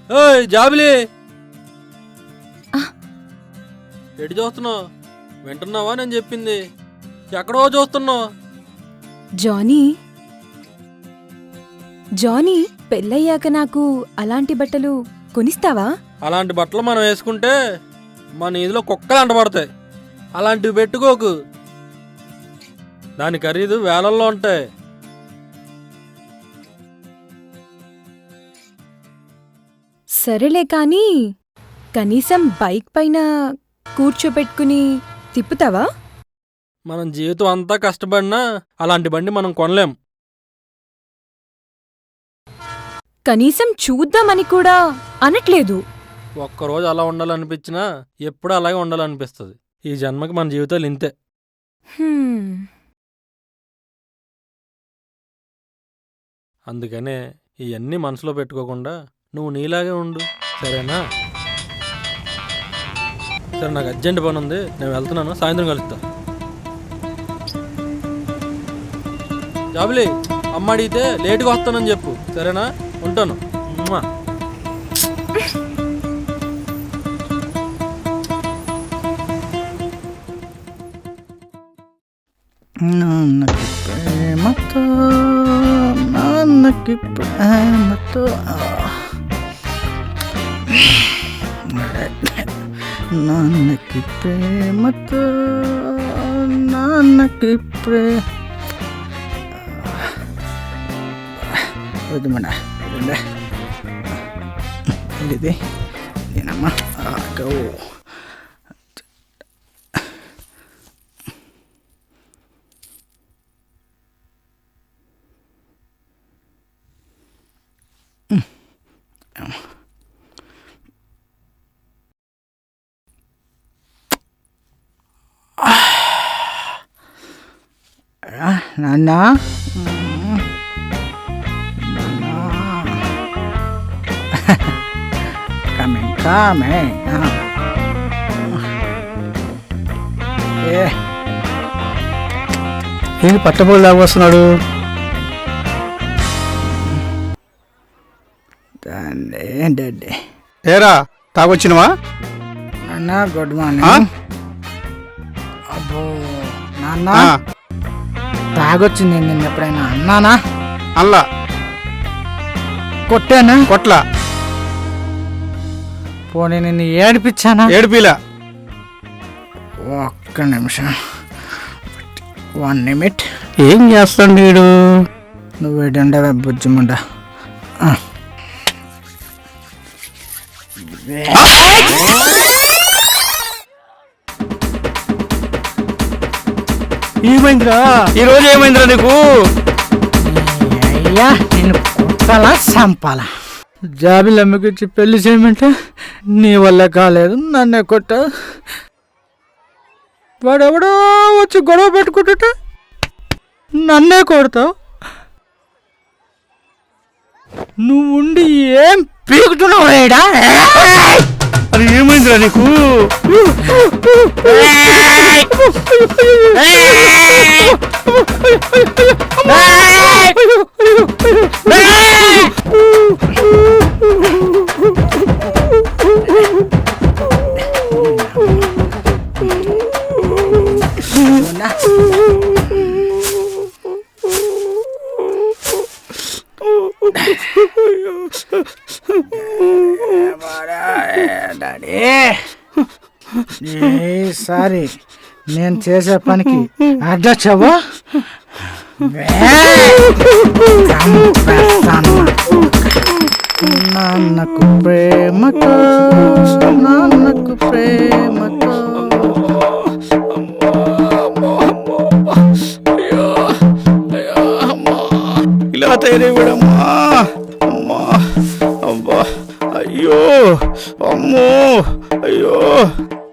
ఏయ్ జాబిలి, ఎటు చూస్తున్నావు? వింటున్నావా నేను చెప్పింది? ఎక్కడో చూస్తున్నావు? జానీ, పెళ్ళయ్యాక నాకు అలాంటి బట్టలు కొనిస్తావా? అలాంటి బట్టలు మనం వేసుకుంటే మన ఇదిలో కుక్కలు అంటబడతాయి. అలాంటివి పెట్టుకోకు, దాని ఖరీదు వేలల్లో ఉంటాయి. సరేలే కానీ కనీసం బైక్ పైన కూర్చోపెట్టుకుని తిప్పుతావా? మనం జీవితం అంతా కష్టపడినా అలాంటి బండి మనం కొనలేం. కనీసం చూద్దామని కూడా అనట్లేదు. ఒక్కరోజు అలా ఉండాలనిపించినా ఎప్పుడూ అలాగే ఉండాలనిపిస్తుంది. ఈ జన్మకి మన జీవితాలు ఇంతే. అందుకనే ఇవన్నీ మనసులో పెట్టుకోకుండా నువ్వు నీలాగే ఉండు, సరేనా? సరే, నాకు అర్జెంట్ పని ఉంది, నేను వెళ్తున్నాను. సాయంత్రం కలుస్తా. జాబులి, అమ్మ అడిగితే లేటుగా వస్తానని చెప్పు, సరేనా? ఉంటాను. నాన్నకి ప్రేమతో నాన్నకి ప్రేమతో నాన్నకి ప్రేమతో నాన్నకి వద్దుమన్నా ఇది నేనమ్మా గో నాన్న కమింగ్ కమింగ్ ఏంటి పట్టబోలు లాగా వస్తున్నాడు? ఏంటండి ఏరా తాగొచ్చినవా? నాన్న గుడ్ మార్నింగ్. అబ్బో నాన్న, తాగొచ్చింది నిన్న ఎప్పుడైనా అన్నానా? అల్లా కొట్టానా? కొట్లా. పోనీ నిన్ను ఏడిపించానా? ఏడిపిలా. ఒక్క నిమిషం, 1 నిమిట్. ఏం చేస్తాడు వీడు? నువ్వు ఏడండవే బుజ్జిముండ. ఏమైందిరా ఈరోజు? ఏమైందిరా నీకు? అయ్యా, నేను కొట్టాలా చంపాలా? జాబిలు అమ్మకిచ్చి పెళ్లి చేయమంటే నీ వల్ల కాలేదు, నన్నే కొట్టా. వాడెవడో వచ్చి గొడవ పెట్టుకుంటుంటే నన్నే కొడతావు. నువ్వు ఉండి ఏం పీకుతున్నావు? ఏడా అది ఏమైందిరా నీకు? ఈసారి నేను చేసే పనికి అడ్డొచ్చావా? నాన్నకు ప్రేమతో నాన్నకు ప్రేమతో ఇలా తయారయ్యాడమ్మా.